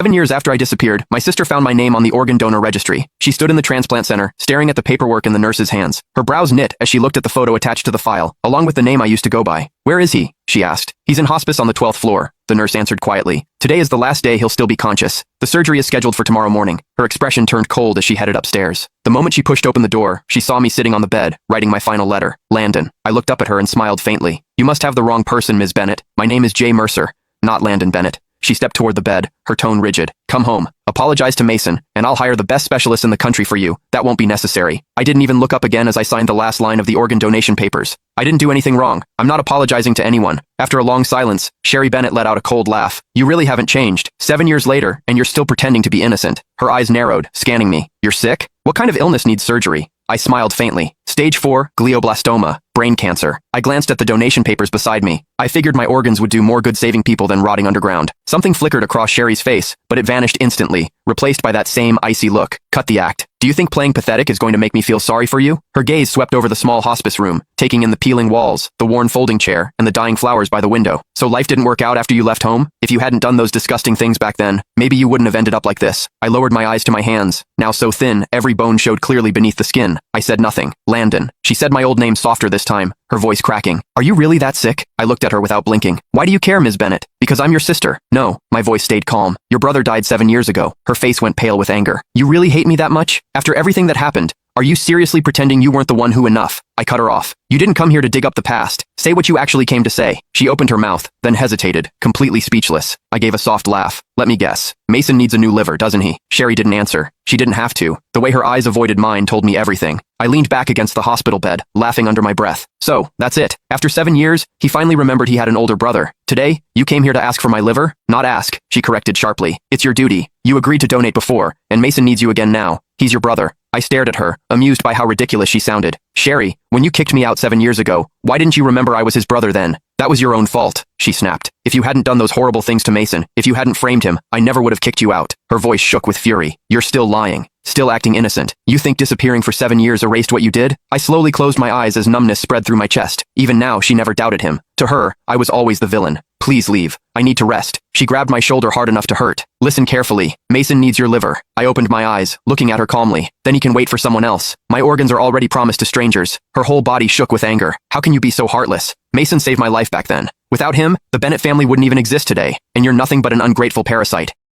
7 years after I disappeared, my sister found my name on the organ donor registry. She stood in the transplant center, staring at the paperwork in the nurse's hands. Her brows knit as she looked at the photo attached to the file, along with the name I used to go by. "Where is he?" she asked. "He's in hospice on the 12th floor," the nurse answered quietly. "Today is the last day he'll still be conscious. The surgery is scheduled for tomorrow morning." Her expression turned cold as she headed upstairs. The moment she pushed open the door, she saw me sitting on the bed, writing my final letter. Landon. I looked up at her and smiled faintly. "You must have the wrong person, Ms. Bennett. My name is Jay Mercer, not Landon Bennett." She stepped toward the bed, her tone rigid. "Come home. Apologize to Mason, and I'll hire the best specialist in the country for you. That won't be necessary." I didn't even look up again as I signed the last line of the organ donation papers. I didn't do anything wrong. I'm not apologizing to anyone. After a long silence, Sherry Bennett let out a cold laugh. "You really haven't changed. 7 years later, and you're still pretending to be innocent." Her eyes narrowed, scanning me. "You're sick? What kind of illness needs surgery?" I smiled faintly. "Stage 4, glioblastoma, brain cancer." I glanced at the donation papers beside me. I figured my organs would do more good saving people than rotting underground. Something flickered across Sherry's face, but it vanished instantly, replaced by that same icy look. "Cut the act. Do you think playing pathetic is going to make me feel sorry for you?" Her gaze swept over the small hospice room, taking in the peeling walls, the worn folding chair, and the dying flowers by the window. "So life didn't work out after you left home? If you hadn't done those disgusting things back then, maybe you wouldn't have ended up like this." I lowered my eyes to my hands, now so thin, every bone showed clearly beneath the skin. I said nothing. "Landon." She said my old name softer this time, her voice cracking. "Are you really that sick?" I looked at her without blinking. "Why do you care, Ms. Bennett?" "Because I'm your sister." "No." My voice stayed calm. "Your brother died 7 years ago." Her face went pale with anger. "You really hate me that much? After everything that happened? Are you seriously pretending you weren't the one who enough?" I cut her off. "You didn't come here to dig up the past. Say what you actually came to say." She opened her mouth, then hesitated, completely speechless. I gave a soft laugh. "Let me guess. Mason needs a new liver, doesn't he?" Sherry didn't answer. She didn't have to. The way her eyes avoided mine told me everything. I leaned back against the hospital bed, laughing under my breath. "So, that's it. After 7 years, he finally remembered he had an older brother. Today, you came here to ask for my liver?" "Not ask," she corrected sharply. "It's your duty. You agreed to donate before, and Mason needs you again now. He's your brother." I stared at her, amused by how ridiculous she sounded. "Sherry, when you kicked me out 7 years ago, why didn't you remember I was his brother then?" "That was your own fault," she snapped. "If you hadn't done those horrible things to Mason, if you hadn't framed him, I never would have kicked you out." Her voice shook with fury. "You're still lying. Still acting innocent. You think disappearing for 7 years erased what you did?" I slowly closed my eyes as numbness spread through my chest. Even now, she never doubted him. To her, I was always the villain. "Please leave. I need to rest." She grabbed my shoulder hard enough to hurt. "Listen carefully. Mason needs your liver." I opened my eyes, looking at her calmly. "Then he can wait for someone else. My organs are already promised to strangers." Her whole body shook with anger. "How can you be so heartless? Mason saved my life back then. Without him, the Bennett family wouldn't even exist today, and you're nothing but an ungrateful parasite."